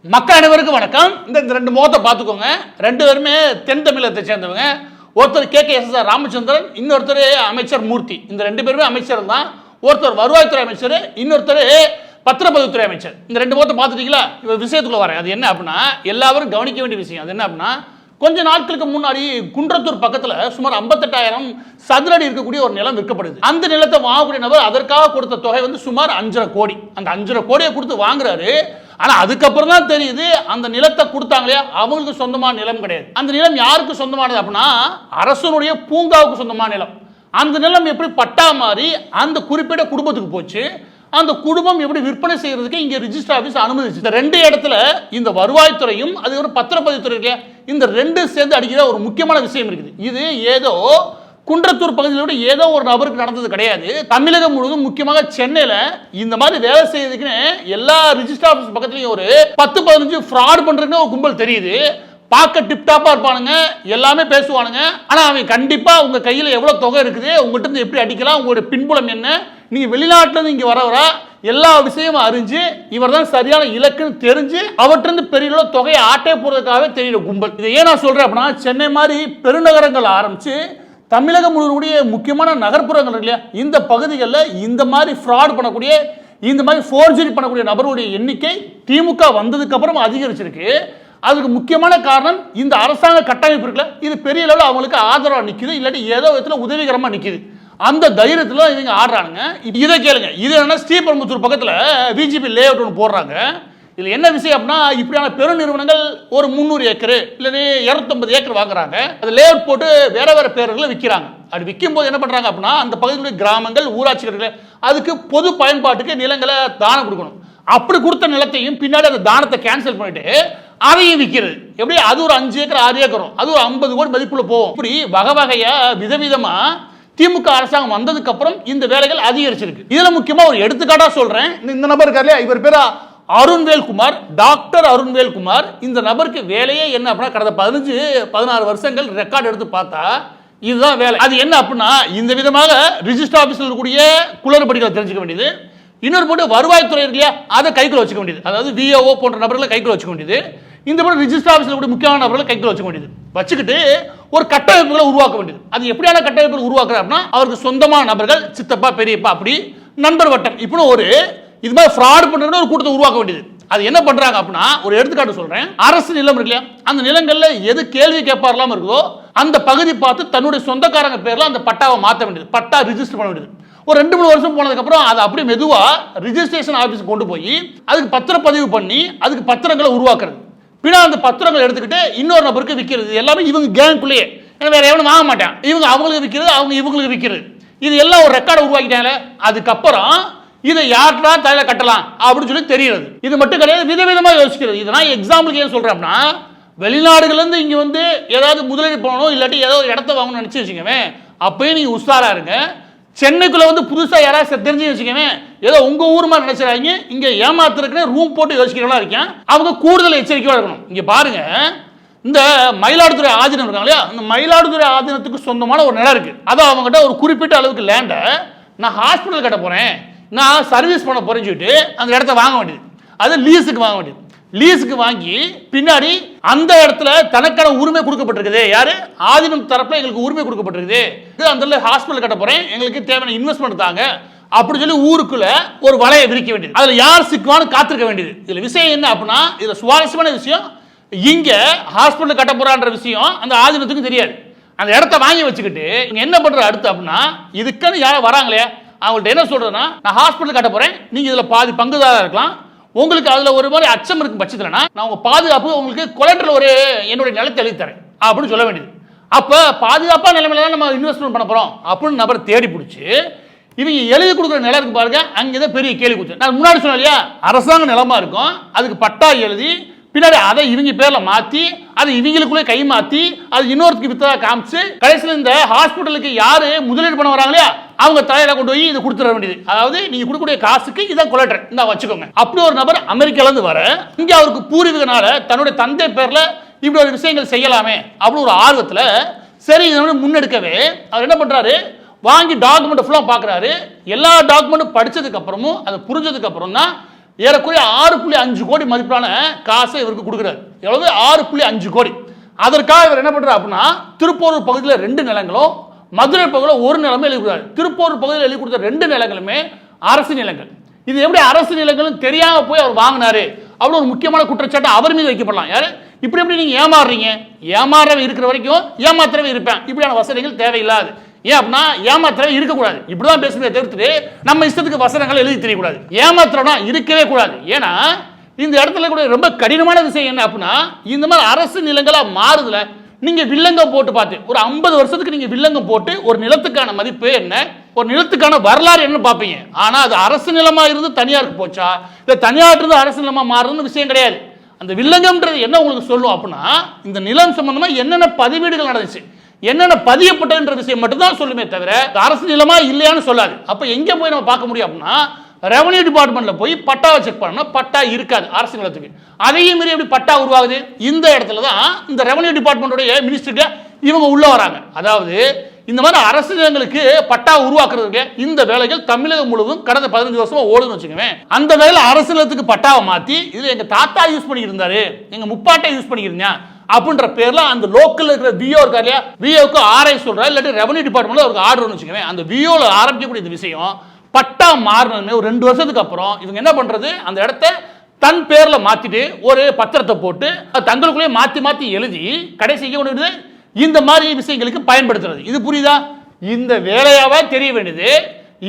மக்கள் அனைவருக்கும் வணக்கம். இந்த ரெண்டு முகத்தை பார்த்துக்கோங்க. ரெண்டு பேருமே தென் தமிழகத்தை சேர்ந்தவங்க. ஒருத்தர் KKSSR ராமச்சந்திரன், இன்னொருத்தர் அமைச்சர் மூர்த்தி. இந்த ரெண்டு பேருமே அமைச்சர் தான். ஒருத்தர் வருவாய்த்துறை அமைச்சர், இன்னொருத்தர் பத்திரப்பதிவுத்துறை அமைச்சர். இந்த ரெண்டு முகத்தை பார்த்துட்டீங்களா? இப்போ விஷயத்துக்குள்ள வரேன். அது என்ன அப்படின்னா, எல்லாரும் கவனிக்க வேண்டிய விஷயம். அது என்ன அப்படின்னா, கொஞ்ச நாட்களுக்கு முன்னாடி குன்றத்தூர் பக்கத்தில் சுமார் 58,000 சதுர அடி இருக்கக்கூடிய ஒரு நிலம் விற்கப்படுது. அந்த நிலத்தை வாங்கக்கூடிய நபர் அதற்காக கொடுத்த தொகை சுமார் 5.5 கோடி. அந்த 5.5 கோடியை கொடுத்து வாங்குறாரு. ஆனா அதுக்கப்புறம் தான் தெரியுது அந்த நிலத்தை கொடுத்தாங்களே அவங்களுக்கு சொந்தமான நிலம் கிடையாது. அந்த நிலம் யாருக்கு சொந்தமானது அப்படின்னா, அரசனுடைய பூங்காவுக்கு சொந்தமான நிலம். அந்த நிலம் எப்படி பட்டா மாறி அந்த குறிப்பிட்ட குடும்பத்துக்கு போச்சு. அந்த குடும்பம் எப்படி விற்பனை செய்யறதுக்கு இங்க ரிஜிஸ்டர் ஆபீஸ் அனுமதிச்சு. இந்த ரெண்டு இடத்துல இந்த வருவாய்த்துறையும் அது ஒரு பத்திரப்பதிவுத்துறை இல்லையா, இந்த ரெண்டு சேர்ந்து அடிக்கிற ஒரு முக்கியமான விஷயம் இருக்குது. இது ஏதோ குன்றத்தூர் பகுதியில் ஏதோ ஒரு நபருக்கு நடந்தது கிடையாது. தமிழகம் முழுவதும் முக்கியமாக சென்னையில் இந்த மாதிரி வேலை செய்யறதுக்குன்னு எல்லா ரிஜிஸ்டர் ஆபீஸ் பக்கத்துலயும் ஒரு 10-15 ஃப்ராட் பண்றதுன்னு ஒரு கும்பல் தெரியுது. பார்க்க டிப்டாப்பா இருப்பானுங்க, எல்லாமே பேசுவானுங்க. ஆனா அவன் கண்டிப்பா உங்க கையில எவ்வளவு தொகை இருக்குது, உங்கள்கிட்ட இருந்து எப்படி அடிக்கலாம், உங்களுடைய பின்புலம் என்ன, நீங்க வெளிநாட்டுல இருந்து இங்க வரவரா எல்லா விஷயமும் அறிஞ்சு இவர் தான் சரியான இலக்குன்னு தெரிஞ்சு அவற்றிருந்து பெரிய தொகையை ஆட்டே போறதுக்காகவே தெரியுற கும்பல். இதை ஏன் நான் சொல்றேன் அப்படின்னா, சென்னை மாதிரி பெருநகரங்கள் ஆரம்பிச்சு தமிழகம் முழுவதுடைய முக்கியமான நகர்ப்புறங்கள் இல்லையா, இந்த பகுதிகளில் இந்த மாதிரி ஃப்ராட் பண்ணக்கூடிய, இந்த மாதிரி ஃபோர்ஜரி பண்ணக்கூடிய நபர்களுடைய எண்ணிக்கை திமுக வந்ததுக்கு அப்புறம் அதிகரிச்சிருக்கு. அதுக்கு முக்கியமான காரணம் இந்த அரசாங்க கட்டமைப்பு இருக்குல்ல, இது பெரிய அளவில் அவங்களுக்கு ஆதரவாக நிற்குது, இல்லாட்டி ஏதோ விதத்தில் உதவிகரமாக நிற்குது. அந்த தைரியத்தில் இவங்க ஆடுறாங்க. இதை கேளுங்க. இது என்ன, ஸ்ரீபெரும்புத்தூர் பக்கத்தில் VGP லே அவுட் ஒன்று போடுறாங்க. இதில் என்ன விஷயம் அப்படின்னா, இப்படியான பெரு நிறுவனங்கள் ஒரு 300 ஏக்கர் இல்லை 250 ஏக்கர் வாங்குறாங்க. அது லே அவுட் போட்டு வேற வேற பேர்களை விற்கிறாங்க. அப்படி விற்கும் போது என்ன பண்றாங்க அப்படின்னா, அந்த பகுதியிலுடைய கிராமங்கள், ஊராட்சிகள் அதுக்கு பொது பயன்பாட்டுக்கு நிலங்களை தானம் கொடுக்கணும். அப்படி கொடுத்த நிலத்தையும் பின்னாடி அந்த தானத்தை கேன்சல் பண்ணிட்டு அதையும் விற்கிறது. எப்படி, அது ஒரு 5 ஏக்கர் 6 ஏக்கர் அது ஒரு 50 கோடி மதிப்புல போகும். இப்படி வகை வகையா விதவிதமா திமுக அரசாங்கம் வந்ததுக்கு அப்புறம் இந்த வேலைகள் அதிகரிச்சிருக்கு. இதுல முக்கியமா ஒரு எடுத்துக்காட்டா சொல்றேன். இந்த நபர் இருக்காரு, இவர் பேரா அருண்வேல்குமார், டாக்டர் அருண்வேல்குமார். இந்த நபருக்கு வேலையே என்ன அப்படின்னா, கடந்த 15-16 வருஷங்கள் ரெக்கார்டு எடுத்து பார்த்தா இதுதான் வேலை. அது என்ன அப்படின்னா, இந்த விதமாக ரிஜிஸ்டர் ஆபீஸில் இருக்கக்கூடிய குளறுபடிகளை தெரிஞ்சுக்க வேண்டியது, இன்னொரு போட்டு வருவாய்த்துறை இல்லையா அதை கைக்குள்ள வச்சுக்க வேண்டியது, அதாவது VAO போன்ற நபர்களை கைக்குள்ள வச்சுக்க வேண்டியது, இந்த போட்டு ரிஜிஸ்டர் ஆபீஸில் கூட முக்கியமான நபர்களை கைக்குள்ள வச்சுக்க வேண்டியது, வச்சுக்கிட்டு ஒரு கட்டமைப்புகளை உருவாக்க வேண்டியது. அது எப்படியான கட்டமைப்புகள் உருவாக்குறாரு அப்படின்னா, அவருக்கு சொந்தமான நபர்கள், சித்தப்பா பெரியப்பா அப்படி நண்பர் வட்டம் இப்படி ஒரு இது மாதிரி ஃப்ராட் பண்றது ஒரு கூட்டத்தை உருவாக்க வேண்டியது. அது என்ன பண்றாங்க அப்படின்னா, ஒரு எடுத்துக்காட்டு சொல்றேன். அரசு நிலம் இருக்கு இல்லையா, அந்த நிலங்கள்ல எது கேள்வி கேட்பாரலாம் இருக்குதோ அந்த பகுதி பார்த்து தன்னுடைய சொந்தக்காரங்க பேர்ல அந்த பட்டாவை மாற்ற வேண்டியது, பட்டா ரிஜிஸ்டர் பண்ண வேண்டியது. ஒரு 2-3 வருஷம் போனதுக்கு அப்புறம் அதை அப்படியே மெதுவா ரிஜிஸ்ட்ரேஷன் ஆபீஸ் கொண்டு போய் அதுக்கு பத்திரப்பதிவு பண்ணி அதுக்கு பத்திரங்களை உருவாக்குறது. பின்னா அந்த பத்திரங்களை எடுத்துக்கிட்டு இன்னொரு நபருக்கு விற்கிறது. எல்லாமே இவங்க கேங்குள்ளேயே, வேற எவனும் வாங்க மாட்டான். இவங்க அவங்களுக்கு விற்கிறது, அவங்க இவங்களுக்கு விற்கிறது. இது எல்லாம் ஒரு ரெக்கார்டை உருவாக்கிட்டாங்க. அதுக்கப்புறம் இதை யார்டா தலையில கட்டலாம் அப்படின்னு சொல்லி தெரியுது. இது மட்டும் கிடையாது, விதவிதமா யோசிக்கிறது. இதெல்லாம் எக்ஸாம்பிளுக்கு ஏன் சொல்றேன் அப்படின்னா, வெளிநாடுகள்ல இருந்து இங்க ஏதாவது முதலீடு பண்ணணும் இல்லாட்டி ஏதோ ஒரு இடத்த வாங்கணும்னு நினைச்சு வச்சுக்கவே, அப்பயும் நீங்க உஷாரா இருங்க. சென்னைக்குள்ள புதுசா யாராவது தெரிஞ்சு வச்சுக்கவே, ஏதோ உங்க ஊர் மாதிரி நினைச்சாங்க இங்க ஏமாத்துறதுக்குன்னு ரூம் போட்டு யோசிக்கிறவங்களா இருக்கேன். அவங்க கூடுதல் எச்சரிக்கையா இருக்கணும். இங்க பாருங்க, இந்த மயிலாடுதுறை ஆதீனம் இருக்காங்க இல்லையா, இந்த மயிலாடுதுறை ஆதீனத்துக்கு சொந்தமான ஒரு நிலம் இருக்கு. அதை அவங்ககிட்ட ஒரு குறிப்பிட்ட அளவுக்கு லேண்டை நான் ஹாஸ்பிட்டல் கட்ட போறேன், நான் சர்வீஸ் பண்ண போறேன்னு சொல்லிட்டு அந்த இடத்த வாங்க வேண்டியது. அது லீஸுக்கு வாங்க வேண்டியது. லீஸுக்கு வாங்கி பின்னாடி அந்த இடத்துல தனக்கான உரிமை கொடுக்கப்பட்டிருக்குது. யாரு, ஆதீனம் தரப்புல எங்களுக்கு உரிமை கொடுக்கப்பட்டிருக்குது, அந்த ஹாஸ்பிட்டல் கட்ட போறேன், எங்களுக்கு தேவையான இன்வெஸ்ட்மெண்ட் தாங்க அப்படி சொல்லி ஊருக்குள்ள ஒரு வலையை விரிக்க வேண்டியது. அதுல யார் சிக்குவான்னு காத்திருக்க வேண்டியது. இதுல விஷயம் என்ன அப்படின்னா, இதுல சுவாரஸ்யமான விஷயம், இங்க ஹாஸ்பிட்டல் கட்ட போறான்ற விஷயம் அந்த ஆதீனத்துக்கும் தெரியாது. அந்த இடத்த வாங்கி வச்சுக்கிட்டு இங்க என்ன பண்ற அடுத்து அப்படின்னா, இதுக்குன்னு யாரும் வராங்களே அவங்கள்ட்ட என்ன சொல்றதுன்னா, நான் ஹாஸ்பிட்டல் கட்ட போறேன், நீங்க இதுல பாதி பங்குதாரா இருக்கலாம், உங்களுக்கு அதுல ஒரு மாதிரி அச்சம் இருக்கும் பட்சத்துலனா நான் உங்க பாதுகாப்பு உங்களுக்கு கொலெக்டர்ல ஒரு என்னுடைய நிலத்தை எழுதி தரேன் அப்படின்னு சொல்ல வேண்டியது. அப்ப பாதுகாப்பா நிலைமையில நம்ம இன்வெஸ்ட்மெண்ட் பண்ண போறோம் அப்படின்னு நபர் தேடி பிடிச்சி இவங்க எழுதி கொடுக்குற நிலம் இருக்கு பாருங்க, அங்கதான் பெரிய கேள்வி குத்து. நான் முன்னாடி சொன்னேன் இல்லையா, அரசாங்க நிலமா இருக்கும், அதுக்கு பட்டா எழுதி பின்னாடி அதை இவங்க பேர்ல மாத்தி அது இவங்களுக்குள்ளே கை மாத்தி அது இன்னொருத்துக்கு வித்ததா காமிச்சு கடைசியில் இந்த ஹாஸ்பிட்டலுக்கு யாரு முதலீடு பண்ண வராங்களே அவங்க தலையில கொண்டு போய் இது கொடுத்துட வேண்டியது. அதாவது நீங்க கொடுக்கக்கூடிய காசுக்கு இதான் கொலெக்டர், இந்த வச்சுக்கோங்க. அப்படி ஒரு நபர் அமெரிக்கால இருந்து வர இங்க அவருக்கு பூர்வீகனால தன்னுடைய தந்தை பேர்ல இப்படி ஒரு விஷயங்கள் செய்யலாமே அப்படி ஒரு ஆர்வத்துல சரி இதை முன்னெடுக்கவே அவர் என்ன பண்றாரு, வாங்கி டாக்குமெண்ட் ஃபுல்லா பாக்குறாரு. எல்லா டாக்குமெண்ட்டும் படிச்சதுக்கு அப்புறமும் அதை புரிஞ்சதுக்கு அப்புறம் தான் ஏறக்குறைய 6.5 கோடி மதிப்பிலான காசை இவருக்கு கொடுக்குறாரு. எவ்வளவு? 6.5 கோடி. அதற்காக இவர் என்ன பண்றாரு அப்படின்னா, திருப்போரூர் பகுதியில் 2 நிலங்களும், மதுரை பகுதியில் 1 நிலமும் எழுதி கொடுத்தாரு. திருப்போரூர் பகுதியில் எழுதி கொடுத்த 2 நிலங்களுமே அரசு நிலங்கள். இது எப்படி அரசு நிலங்கள் தெரியாம போய் அவர் வாங்கினாரு அவ்வளவு ஒரு முக்கியமான குற்றச்சாட்டு அவர் மீது வைக்கப்படலாம். யாரு? இப்படி எப்படி நீங்க ஏமாறுறீங்க? ஏமாறவே இருக்கிற வரைக்கும் ஏமாத்திரவே இருப்பேன். இப்படியான வசதிகள் தேவையில்லாது. ஏன் அப்படின்னா ஏமாத்திரவே இருக்கக்கூடாது. இப்படிதான் பேசுறதை தவிர்த்துட்டு நம்ம இஷ்டத்துக்கு வசனங்கள் எழுதி தெரியக்கூடாது. ஏமாத்திரம்னா இருக்கவே கூடாது. ஏன்னா இந்த இடத்துல கூட ரொம்ப கடினமான விஷயம் என்ன அப்படின்னா, இந்த மாதிரி அரசு நிலங்களா மாறுதுல நீங்க வில்லங்கம் போட்டு பார்த்து ஒரு 50 வருஷத்துக்கு நீங்க வில்லங்கம் போட்டு ஒரு நிலத்துக்கான மதிப்பு என்ன, ஒரு நிலத்துக்கான வரலாறு என்ன பார்ப்பீங்க. ஆனா அது அரசு நிலமா இருந்து தனியாருக்கு போச்சா, இல்ல தனியார் இருந்து அரசு நிலமா மாறுதுன்னு விஷயம் கிடையாது. அந்த வில்லங்கம்ன்றது என்ன உங்களுக்கு சொல்லும் அப்படின்னா, இந்த நிலம் சம்பந்தமா என்னென்ன பதிவீடுகள் நடந்துச்சு, என்னென்ன பதியப்பட்டதுன்ற விஷயம் மட்டும்தான் சொல்லுமே தவிர அரசு நிலமா இல்லையான்னு சொல்லாது. அப்ப எங்க போய் நம்ம பார்க்க முடியும் அப்படின்னா, ரெவன்யூ டிபார்ட்மெண்ட்ல போய் பட்டாவை செக் பண்ணா பட்டா இருக்காது அரசு நிலத்துக்கு. அதையும் மீறி எப்படி பட்டா உருவாகுது? இந்த இடத்துல தான் இந்த ரெவன்யூ டிபார்ட்மெண்ட்டோட மினிஸ்டருக்கு இவங்க உள்ள வராங்க. அதாவது இந்த மாதிரி அரசு நிலங்களுக்கு பட்டா உருவாக்குறதுக்கு இந்த வேலைகள் தமிழகம் முழுவதும் கடந்த 15 வருஷமா ஓடுன்னு வச்சுக்கோங்க. அந்த வேலையில் அரசு நிலத்துக்கு பட்டாவை மாத்தி இதுல எங்க தாத்தா யூஸ் பண்ணியிருந்தாரு, எங்க முப்பாட்டை யூஸ் பண்ணிக்கிறீங்க அப்படின்ற பேர்ல அந்த லோக்கல் இருக்கிற விஓ இருக்கா இல்லையா, விஓக்கு ஆர்ஐ சொல்றா, இல்லாட்டி ரெவன்யூ டிபார்ட்மெண்ட்ல ஒரு ஆர்டர் வச்சுக்கோங்க. அந்த விஓல ஆரம்பிக்கக்கூடிய இந்த விஷயம் பட்டா மாறினதுமே ஒரு 2 வருஷத்துக்கு அப்புறம் இவங்க என்ன பண்றது, அந்த இடத்த தன் பேர்ல மாத்திட்டு ஒரு பத்திரத்தை போட்டு தங்களுக்குள்ளே மாத்தி மாத்தி எழுதி கடைசி இந்த மாதிரி விஷயங்களுக்கு பயன்படுத்துறது. இது புரியுதா? இந்த வேலையாவே தெரிய வேண்டியது.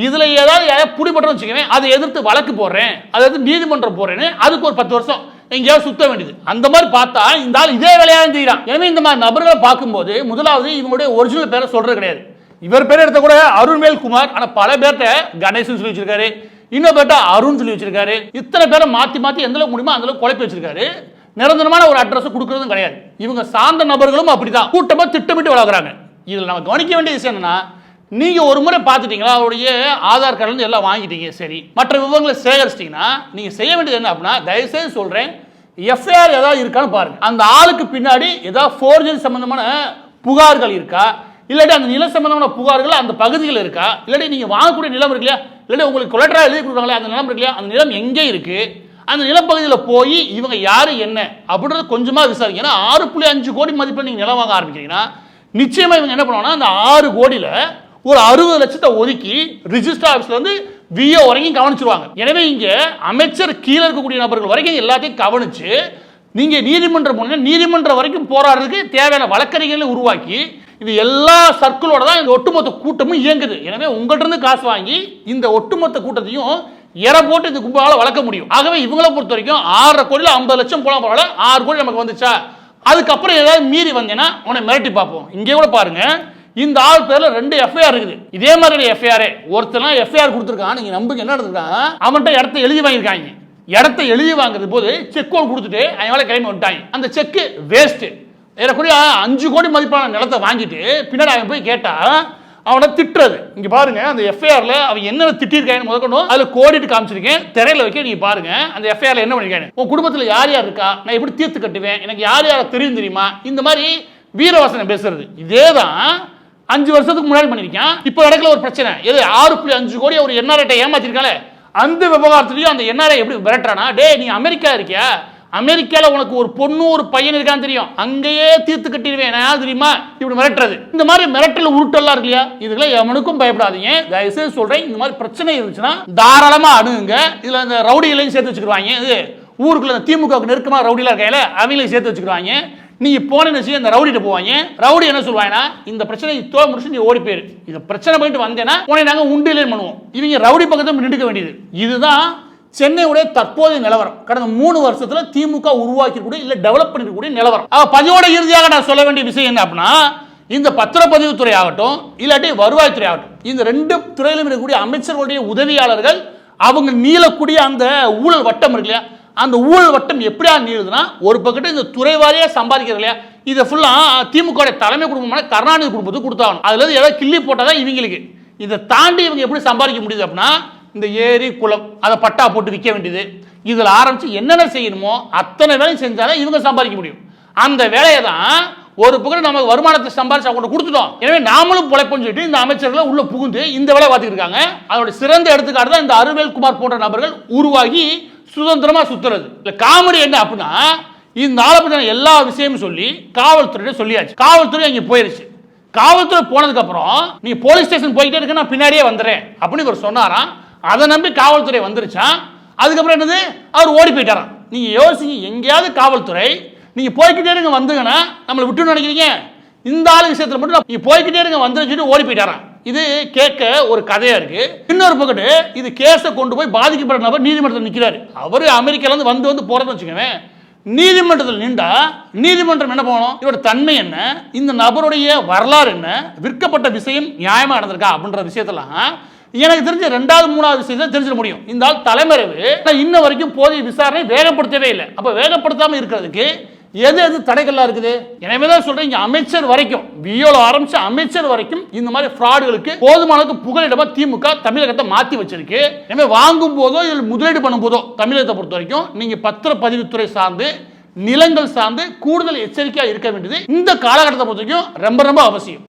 இதுல ஏதாவது புடிபட்டு வச்சுக்கவே அதை எதிர்த்து வழக்கு போடுறேன், அதாவது நீதிமன்றம் போறேன்னு அதுக்கு ஒரு 10 வருஷம் எங்கேயாவது சுத்த வேண்டியது. அந்த மாதிரி பார்த்தா இந்த ஆள் இதே வேலையாக செய்யறான். எனவே இந்த மாதிரி நபர்களை பார்க்கும்போது முதலாவது இவங்களுடைய ஒரிஜினல் பேரை சொல்றது கிடையாது. இவர் பேர் எடுத்த கூட அருண்வேல் குமார், ஆனா பல பேர்ட்ட கணேசன் சொல்லி வச்சிருக்காரு, இன்னொரு பேர்ட்ட அருண் சொல்லி வச்சிருக்காரு. இத்தனை பேரை மாத்தி மாத்தி எந்த அளவுக்கு முடியுமோ அந்த அளவுக்கு குழப்பி வச்சிருக்காரு. நிரந்தரமான ஒரு அட்ரஸ் கொடுக்கறதும் கிடையாது. இவங்க சார்ந்த நபர்களும் அப்படிதான் கூட்டமா திட்டமிட்டு வளர்க்குறாங்க. இதுல நம்ம கவனிக்க வேண்டிய விஷயம் என்னன்னா, நீங்க ஒரு முறை பார்த்துட்டீங்களா, அவருடைய ஆதார் கார்டு எல்லாம் வாங்கிட்டீங்க, சரி, மற்ற விவரங்களை சேகரிச்சிட்டீங்கன்னா நீங்க செய்ய வேண்டியது என்ன அப்படின்னா, தயவுசெய்து சொல்றேன், எஃப்ஐஆர் ஏதாவது இருக்கான்னு பாருங்க. அந்த ஆளுக்கு பின்னாடி ஏதாவது ஃபோர்ஜரி சம்பந்தமான புகார்கள் இருக்கா, இல்லாட்டி அந்த நில சம்பந்தமான புகார்கள் அந்த பகுதியில் இருக்கா, இல்லாட்டி நீங்க வாங்கக்கூடிய நிலம் இருக்கு இல்லையா, இல்லாட்டி உங்களுக்கு கொலட்ரா எழுதி கொடுக்குறாங்களே அந்த நிலம் இருக்கு இல்லையா, அந்த நிலம் எங்கே இருக்கு, அந்த நிலப்பகுதியில் போய் இவங்க யாரு என்ன அப்படின்றது கொஞ்சமா விசாரிக்க. 6.5 கோடி மதிப்பில் நீங்க நிலம் வாங்க ஆரம்பிக்கிறீங்கன்னா நிச்சயமா இவங்க என்ன பண்ணுவாங்கன்னா, அந்த 6 கோடியில ஒரு 60 லட்சத்தை ஒதுக்கி ரிஜிஸ்டர் ஆஃபீஸ்ல இருந்து விஓ வரைக்கும் கவனிச்சிருவாங்க. எனவே இங்க அமைச்சர் கீழே இருக்கக்கூடிய நபர்கள் வரைக்கும் எல்லாத்தையும் கவனிச்சு நீங்க நீதிமன்றம் வரைக்கும் போராடுறதுக்கு தேவையான வழக்கறிஞர்களை உருவாக்கி இது எல்லா சர்க்கிளோட தான் இந்த ஒட்டுமொத்த கூட்டமும் இயங்குது. எனவே உங்கள்கிட்ட இருந்து காசு வாங்கி இந்த ஒட்டுமொத்த கூட்டத்தையும் எற போட்டு இந்த கும்பலால வளர்க்க முடியும். ஆகவே இவங்களை பொறுத்த வரைக்கும் 6 கோடியில் 50 லட்சம் போலாம் பரவாயில்ல, 6 கோடி நமக்கு வந்துச்சா, அதுக்கப்புறம் ஏதாவது மீறி வந்தேன்னா உன்னை மிரட்டி பார்ப்போம். இங்கே கூட பாருங்க, இந்த ஆள் பேர்ல 2 எஃப்ஐஆர் இருக்குது. இதே மாதிரி எஃப்ஐஆர் ஒருத்தர் எஃப்ஐஆர் கொடுத்துருக்கான், நீங்க நம்புங்க என்ன நடந்திருக்கான், அவன்கிட்ட இடத்த எழுதி வாங்கியிருக்காங்க. இடத்த எழுதி வாங்குறது போது செக் கொடுத்துட்டு அவங்கள கிளம்பி வந்துட்டாங்க. அந்த செக் வேஸ்ட். ஏறக்குறைய 5 கோடி மதிப்பான நிலத்தை வாங்கிட்டு பின்னாடி அவன் போய் கேட்டா அவனை திட்டுறது. இங்க பாருங்க, அந்த எஃப்ஐஆர்ல அவன் என்ன திட்டிருக்காங்க முதற்கொண்டும் அதுல கோடிட்டு காமிச்சிருக்கேன், திரையில வைக்க நீங்க பாருங்க. அந்த எஃப்ஐஆர்ல என்ன பண்ணிருக்காங்க, உன் குடும்பத்தில் யார் யார் இருக்கா, நான் எப்படி தீர்த்து கட்டுவேன், எனக்கு யார் யாரை தெரியும் தெரியுமா, இந்த மாதிரி வீரவாசனை பேசுறது. இதேதான் 5 வருஷத்துக்கு முன்னாடி பண்ணிருக்கேன். இப்போ நடக்கல ஒரு பிரச்சனை, எது 6.5 கோடி ஒரு என்ஆர்ஐ ஏமாத்திருக்கால, அந்த விவகாரத்திலையும் அந்த என்ஆர்ஐ எப்படி விரட்டுறானா, டே நீ அமெரிக்கா இருக்கியா, அமெரிக்கால உனக்கு ஒரு பொண்ணு ஒரு பையன் இருக்கான்னு தெரியும், அங்கேயே தீர்த்து கட்டிடுவேன் நான் தெரியுமா, இப்படி மிரட்டுறது. இந்த மாதிரி மிரட்டல் உருட்டெல்லாம் இருக்கு இல்லையா, இதுக்கெல்லாம் எவனுக்கும் பயப்படாதீங்க. தயவுசெய்து சொல்றேன், இந்த மாதிரி பிரச்சனை இருந்துச்சுன்னா தாராளமா அணுகுங்க. இதுல இந்த ரவுடிகளையும் சேர்த்து வச்சுக்கிடுவாங்க. இது ஊருக்குள்ள திமுக நெருக்கமா ரவுடிலாம் இருக்காங்க, அவங்களையும் சேர்த்து வச்சுக்கிடுவாங்க. நீங்க போன இந்த ரவுடிட்ட போவாங்க, ரவுடி என்ன சொல்லுவாங்கன்னா, இந்த பிரச்சனை தோல் முடிச்சு நீ ஓடி போயிரு, இந்த பிரச்சனை போயிட்டு வந்தேன்னா உடனே நாங்க உண்டிலே பண்ணுவோம். இவங்க ரவுடி பக்கத்தை நின்றுக்க வேண்டியது. இதுதான் சென்னையுடைய தற்போதைய நிலவரம். கடந்த 3 வருஷத்துல திமுக உருவாக்கக்கூடிய இல்ல டெவலப் பண்ணிருக்கக்கூடிய நிலவரம். பதிவோட இறுதியாக நான் சொல்ல வேண்டிய விஷயம் என்ன அப்படின்னா, இந்த பத்திரப்பதிவு துறை ஆகட்டும் இல்லாட்டி வருவாய்த்துறை ஆகட்டும், இந்த 2 துறையிலும் இருக்கக்கூடிய அமைச்சர்களுடைய உதவியாளர்கள் அவங்க நீளக்கூடிய அந்த ஊழல் வட்டம் இருக்கு இல்லையா, அந்த ஊழல் வட்டம் எப்படியா நீளுதுன்னா, ஒரு பக்கத்து இந்த துறை வாரியா சம்பாதிக்கிறது இல்லையா, இதை ஃபுல்லா திமுக தலைமை குடும்பமான கருணாநிதி குடும்பத்துக்கு கொடுத்தாகணும். அதுல இருந்து ஏதாவது கிள்ளி போட்டாதான் இவங்களுக்கு. இதை தாண்டி இவங்க எப்படி சம்பாதிக்க முடியுது அப்படின்னா, இந்த ஏரி குளம் அதை பட்டா போட்டு விற்க வேண்டியது, இதில் ஆரம்பிச்சு என்னென்ன செய்யணுமோ அத்தனை வேலையும் செஞ்சாலே இவங்க சம்பாதிக்க முடியும். அந்த வேலையை தான் ஒரு பக்கம் நமக்கு வருமானத்தை சம்பாதிச்சு அவங்க கொடுத்துட்டோம், எனவே நாமளும் பொழைப்போம்னு சொல்லிட்டு இந்த அமைச்சர்கள் உள்ள புகுந்து இந்த வேலை பார்த்துட்டு இருக்காங்க. அதோட சிறந்த எடுத்துக்காட்டு தான் இந்த அருவேல்குமார் போன்ற நபர்கள் உருவாகி சுதந்திரமா சுத்துறது. இல்ல காமெடி என்ன அப்படின்னா, இந்த ஆளை பற்றின எல்லா விஷயமும் சொல்லி காவல்துறையிட்ட சொல்லியாச்சு. காவல்துறை அங்கே போயிருச்சு. காவல்துறை போனதுக்கு அப்புறம் நீ போலீஸ் ஸ்டேஷன் போயிட்டே இருக்க, நான் பின்னாடியே வந்துடுறேன் அப்படின்னு இவர் சொன்னாராம். அதை நம்பி காவல்துறை வந்துருச்சான். அதுக்கப்புறம் என்னது, அவர் ஓடி போயிட்டாராம். நீங்க யோசிங்க, எங்கேயாவது காவல்துறை நீங்க போய்கிட்டே இருங்க வந்துங்கன்னா நம்மளை விட்டு நினைக்கிறீங்க, இந்த ஆளு விஷயத்துல மட்டும் நீங்க போய்கிட்டே இருங்க வந்துருச்சுட்டு ஓடி போயிட்டாராம். இது கேட்க ஒரு கதையா இருக்கு. இன்னொரு பக்கத்து இது கேஸை கொண்டு போய் பாதிக்கப்பட்ட நபர் நீதிமன்றத்தில் நிற்கிறாரு. அவரு அமெரிக்கால இருந்து வந்து போறதுன்னு வச்சுக்கோங்க. நீதிமன்றத்தில் நின்றா நீதிமன்றம் என்ன போகணும், இவரோட தன்மை என்ன, இந்த நபருடைய வரலாறு என்ன, விற்கப்பட்ட விஷயம் நியாயமா நடந்திருக்கா அப்படின்ற விஷயத்தெல்லாம் எனக்கு தெரிஞ்ச 2வது 3வது விஷயத்தை தெரிஞ்சிட முடியும். இந்த ஆள் தலைமறைவு இன்ன வரைக்கும் போதிய விசாரணை வேகப்படுத்தவே இல்லை. அப்ப வேகப்படுத்தாம இருக்கிறதுக்கு எது எது தடைகள்லாம் இருக்குது. எனவே தான் சொல்றேன், இங்க அமைச்சர் வரைக்கும் வியோல ஆரம்பிச்ச அமைச்சர் வரைக்கும் இந்த மாதிரி ஃப்ராடுகளுக்கு போதுமான புகலிடமா திமுக தமிழகத்தை மாத்தி வச்சிருக்கு. எனவே வாங்கும் போதோ இதில் முதலீடு பண்ணும் போதோ தமிழகத்தை பொறுத்த வரைக்கும் நீங்க பத்திரப்பதிவுத்துறை சார்ந்து நிலங்கள் சார்ந்து கூடுதல் எச்சரிக்கையா இருக்க வேண்டியது இந்த காலகட்டத்தை பொறுத்த வரைக்கும் ரொம்ப ரொம்ப அவசியம்.